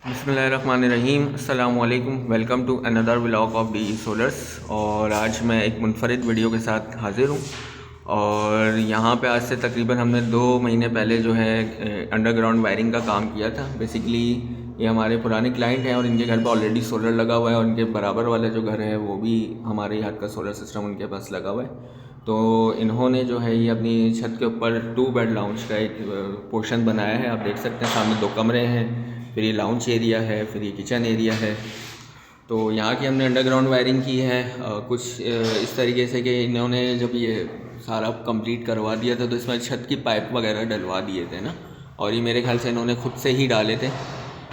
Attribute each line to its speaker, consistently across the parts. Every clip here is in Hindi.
Speaker 1: बिस्मिल्लाहिर्रहमानिर्रहीम अस्सलामु अलैकुम। Welcome to another vlog of the Solars. और आज मैं एक मुनफरिद वीडियो के साथ हाज़िर हूँ। और यहाँ पे आज से तकरीबन हमने 2 महीने पहले जो है अंडरग्राउंड वायरिंग का काम किया था। बेसिकली ये हमारे पुराने क्लाइंट हैं और इनके घर पे ऑलरेडी सोलर लगा हुआ है और उनके बराबर वाला जो घर है वो भी हमारे यहाँ का सोलर सिस्टम उनके पास लगा हुआ है। तो इन्होंने जो है ये अपनी छत के ऊपर 2 बेड लाउंज का एक पोर्शन बनाया है। आप देख सकते हैं सामने 2 कमरे हैं, फिर ये लाउंज एरिया है, फिर ये किचन एरिया है। तो यहाँ की हमने अंडरग्राउंड वायरिंग की है कुछ इस तरीके से कि इन्होंने जब ये सारा कंप्लीट करवा दिया था तो इसमें छत की पाइप वगैरह डलवा दिए थे ना, और ये मेरे ख्याल से इन्होंने खुद से ही डाले थे।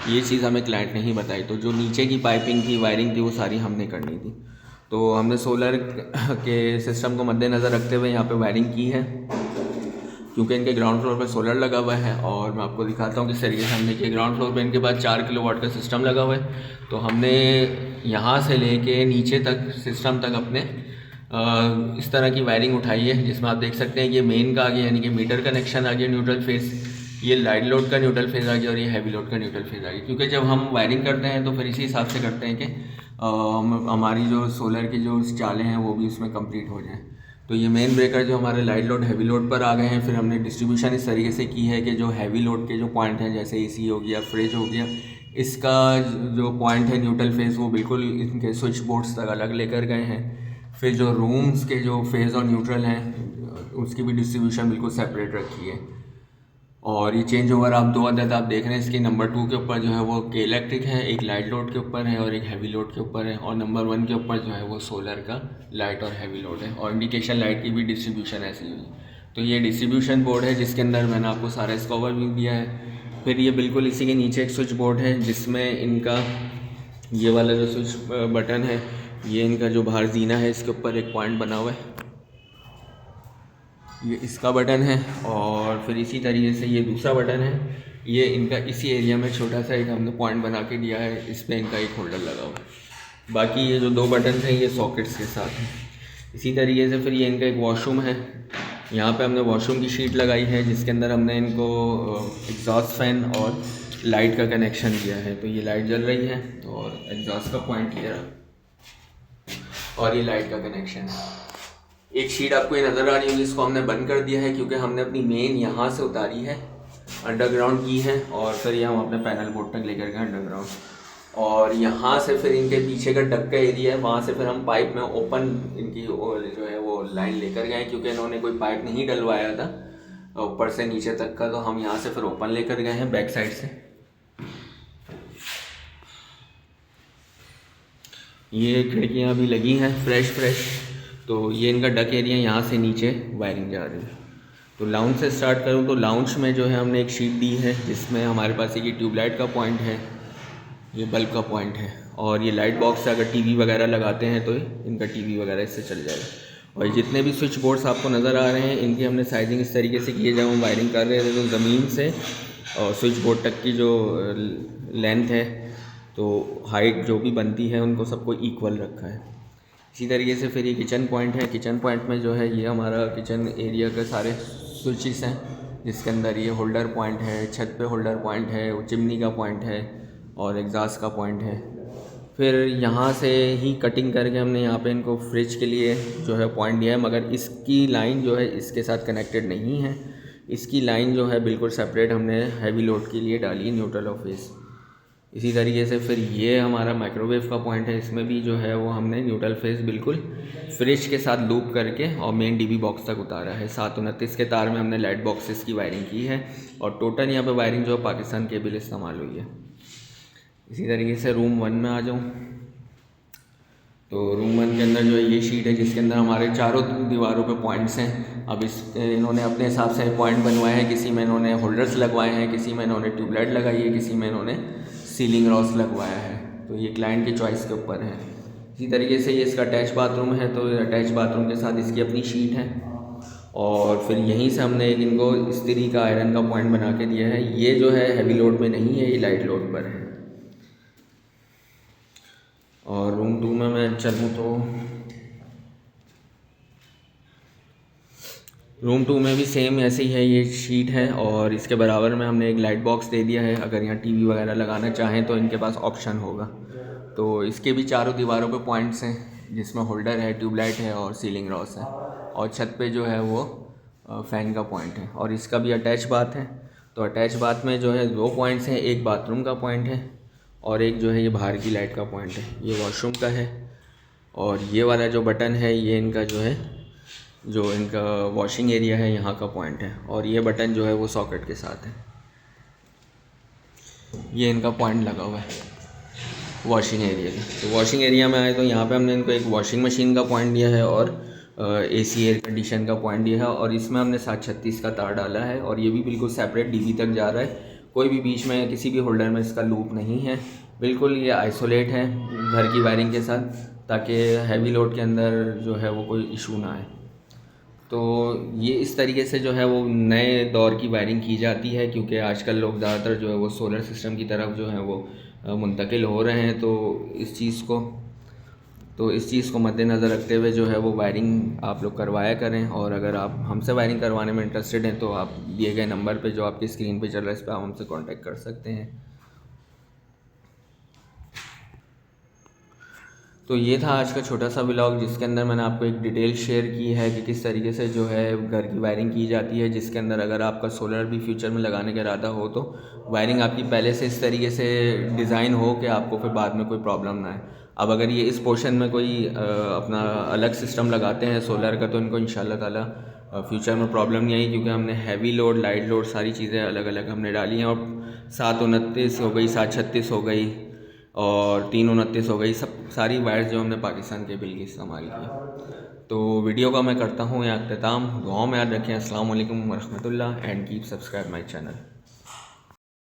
Speaker 1: ये चीज़ हमें क्लाइंट ने ही बताई। तो जो नीचे की पाइपिंग थी, वायरिंग थी, वो सारी हमने करनी थी। तो हमने सोलर के सिस्टम को मद्देनज़र रखते हुए यहाँ पे वायरिंग की है, क्योंकि इनके ग्राउंड फ्लोर पे सोलर लगा हुआ है। और मैं आपको दिखाता हूँ किस तरीके से हमने किया। ग्राउंड फ्लोर पे इनके पास 4 किलोवाट का सिस्टम लगा हुआ है। तो हमने यहाँ से लेके नीचे तक सिस्टम तक अपने इस तरह की वायरिंग उठाई है, जिसमें आप देख सकते हैं कि ये का आ गया, यानी कि मीटर कनेक्शन आ गया न्यूट्रल फेस, ये लाइट लोड का न्यूट्रल फेज़ आ गया और ये हैवी लोड का न्यूट्रल फेज़ आ गया। क्योंकि जब हम वायरिंग करते हैं तो फिर इसी हिसाब से करते हैं कि हमारी जो सोलर की जो चालें हैं वो भी उसमें कंप्लीट हो जाएं। तो ये मेन ब्रेकर जो हमारे लाइट लोड हैवी लोड पर आ गए हैं। फिर हमने डिस्ट्रीब्यूशन इस तरीके से की है कि जो हैवी लोड के जो पॉइंट हैं, जैसे एसी हो गया, फ्रिज हो गया, इसका जो पॉइंट है न्यूट्रल फेज़ वो बिल्कुल इनके स्विच बोर्ड्स तक अलग लेकर गए हैं। फिर जो रूम्स के जो फेज़ और न्यूट्रल हैं उसकी भी डिस्ट्रीब्यूशन बिल्कुल सेपरेट रखी है। और ये चेंज ओवर आप 2 अदद आप देख रहे हैं। इसकी नंबर 2 के ऊपर जो है वो के इलेक्ट्रिक है, एक लाइट लोड के ऊपर है और एक हैवी लोड के ऊपर है। और नंबर 1 के ऊपर जो है वो सोलर का लाइट और हैवी लोड है। और इंडिकेशन लाइट की भी डिस्ट्रीब्यूशन ऐसी हुई है। तो ये डिस्ट्रीब्यूशन बोर्ड है जिसके अंदर मैंने आपको सारा इसका ओवरव्यू दिया है। फिर ये बिल्कुल इसी के नीचे एक स्विच बोर्ड है जिसमें इनका ये वाला जो स्विच बटन है, ये इनका जो बाहर जीना है इसके ऊपर एक पॉइंट बना हुआ है, ये इसका बटन है। और फिर इसी तरीके से ये दूसरा बटन है, ये इनका इसी एरिया में छोटा सा एक हमने पॉइंट बना के दिया है, इस पर इनका एक होल्डर लगा हुआ है। बाकी ये जो 2 बटन हैं ये सॉकेट्स के साथ हैं। इसी तरीके से फिर ये इनका एक वॉशरूम है। यहाँ पे हमने वॉशरूम की शीट लगाई है जिसके अंदर हमने इनको एग्जॉस्ट फैन और लाइट का कनेक्शन दिया है। तो ये लाइट जल रही है और एग्जॉस्ट का पॉइंट ये रहा और ये लाइट का कनेक्शन है। एक शीट आपको ये नज़र आ रही होगी, इसको हमने बंद कर दिया है क्योंकि हमने अपनी मेन यहाँ से उतारी है, अंडरग्राउंड की है, और फिर ये हम अपने पैनल बोर्ड तक लेकर गए अंडरग्राउंड। और यहाँ से फिर इनके पीछे का डक का एरिया है, वहाँ से फिर हम पाइप में ओपन इनकी जो है वो लाइन लेकर गए, क्योंकि इन्होंने कोई पाइप नहीं डलवाया था ऊपर से नीचे तक का। तो हम यहाँ से फिर ओपन लेकर गए हैं बैक साइड से। ये खिड़कियाँ भी लगी हैं फ्रेश। तो ये इनका डक एरिया, यहाँ से नीचे वायरिंग जा रही है। तो लाउंज से स्टार्ट करूँ तो लाउंज में जो है हमने एक शीट दी है जिसमें हमारे पास एक ट्यूबलाइट का पॉइंट है, ये बल्ब का पॉइंट है, और ये लाइट बॉक्स अगर टीवी वगैरह लगाते हैं तो इनका टीवी वगैरह इससे चल जाएगा। और जितने भी स्विच बोर्ड्स आपको नज़र आ रहे हैं इनकी हमने साइजिंग इस तरीके से की है, जब हम वायरिंग कर रहे थे तो ज़मीन से और स्विच बोर्ड तक की जो लेंथ है, तो हाइट जो भी बनती है उनको सबको इक्वल रखा है। इसी तरीके से फिर ये किचन पॉइंट है। किचन पॉइंट में जो है ये हमारा किचन एरिया के सारे स्विचेस हैं, जिसके अंदर ये होल्डर पॉइंट है, छत पे होल्डर पॉइंट है, चिमनी का पॉइंट है और एग्जॉस्ट का पॉइंट है। फिर यहाँ से ही कटिंग करके हमने यहाँ पे इनको फ्रिज के लिए जो है पॉइंट दिया है, मगर इसकी लाइन जो है इसके साथ कनेक्टेड नहीं है। इसकी लाइन जो है बिल्कुल सेपरेट हमने हैवी लोड के लिए डाली है, न्यूट्रल और फेस। इसी तरीके से फिर ये हमारा माइक्रोवेव का पॉइंट है, इसमें भी जो है वो हमने न्यूट्रल फेस बिल्कुल फ्रिज के साथ लूप करके और मेन डीबी बॉक्स तक उतारा है। 729 के तार में हमने लाइट बॉक्सेस की वायरिंग की है और टोटल यहाँ पे वायरिंग जो है पाकिस्तान केबल इस्तेमाल हुई है। इसी तरीके से रूम 1 में आ जाऊँ तो रूम 1 के अंदर जो है ये शीट है जिसके अंदर हमारे चारों दीवारों पे पॉइंट्स हैं। अब इन्होंने अपने हिसाब से पॉइंट बनवाए हैं, किसी में इन्होंने होल्डर्स लगवाए हैं, किसी में इन्होंने ट्यूबलाइट लगाई है, किसी में इन्होंने सीलिंग रॉड्स लगवाया है। तो ये क्लाइंट की चॉइस के ऊपर है। इसी तरीके से ये इसका अटैच बाथरूम है, तो अटैच बाथरूम के साथ इसकी अपनी शीट है। और फिर यहीं से हमने एक इनको इस्त्री का आयरन का पॉइंट बना के दिया है। ये जो है हैवी लोड में नहीं है, ये लाइट लोड पर है। और रूम 2 में मैं चलूँ तो रूम 2 में भी सेम ऐसे ही है, ये शीट है और इसके बराबर में हमने एक लाइट बॉक्स दे दिया है। अगर यहाँ टीवी वगैरह लगाना चाहें तो इनके पास ऑप्शन होगा। तो इसके भी चारों दीवारों पे पॉइंट्स हैं जिसमें होल्डर है, ट्यूबलाइट है और सीलिंग रॉस है, और छत पे जो है वो फ़ैन का पॉइंट है। और इसका भी अटैच बाथ है। तो अटैच बाथ में जो है 2 पॉइंट्स हैं, एक बाथरूम का पॉइंट है और एक जो है ये बाहर की लाइट का पॉइंट है। ये वॉशरूम का है और ये वाला जो बटन है ये इनका जो है, जो इनका वॉशिंग एरिया है यहाँ का पॉइंट है, और ये बटन जो है वो सॉकेट के साथ है। ये इनका पॉइंट लगा हुआ है वॉशिंग एरिया का। तो वॉशिंग एरिया में आए तो यहाँ पे हमने इनको एक वॉशिंग मशीन का पॉइंट दिया है और एसी एयर कंडीशन का पॉइंट दिया है, और इसमें हमने 736 का तार डाला है और ये भी बिल्कुल सेपरेट डीबी तक जा रहा है। कोई भी बीच में किसी भी होल्डर में इसका लूप नहीं है, बिल्कुल ये आइसोलेट है घर की वायरिंग के साथ, ताकि हैवी लोड के अंदर जो है वो कोई इशू ना आए। तो ये इस तरीके से जो है वो नए दौर की वायरिंग की जाती है, क्योंकि आजकल लोग ज़्यादातर जो है वो सोलर सिस्टम की तरफ जो है वो मुंतकिल हो रहे हैं। तो इस चीज़ को मद्देनज़र रखते हुए जो है वो वायरिंग आप लोग करवाया करें। और अगर आप हमसे वायरिंग करवाने में इंटरेस्टेड हैं तो आप दिए गए नंबर पे जो आपकी स्क्रीन पे चल रहा है इस पर आप हमसे कांटेक्ट कर सकते हैं। तो ये था आज का छोटा सा व्लॉग, जिसके अंदर मैंने आपको एक डिटेल शेयर की है कि किस तरीके से जो है घर की वायरिंग की जाती है, जिसके अंदर अगर आपका सोलर भी फ्यूचर में लगाने का इरादा हो तो वायरिंग आपकी पहले से इस तरीके से डिज़ाइन हो कि आपको फिर बाद में कोई प्रॉब्लम ना आए। अब अगर ये इस पोर्शन में कोई अपना अलग सिस्टम लगाते हैं सोलर का तो इनको इंशाल्लाह ताला फ्यूचर में प्रॉब्लम नहीं आई, क्योंकि हमने हैवी लोड, लाइट लोड सारी चीज़ें अलग अलग हमने डाली हैं। और 729 हो गई, 736 हो गई और 329 हो गई, सब सारी वायर्स जो हमने पाकिस्तान के बिल की इस्तेमाल की। तो वीडियो का मैं करता हूँ यहाँ अख्ताम। दुआओं में याद रखें। अस्सलाम वालेकुम वरहमतुल्लाह and keep subscribe my channel.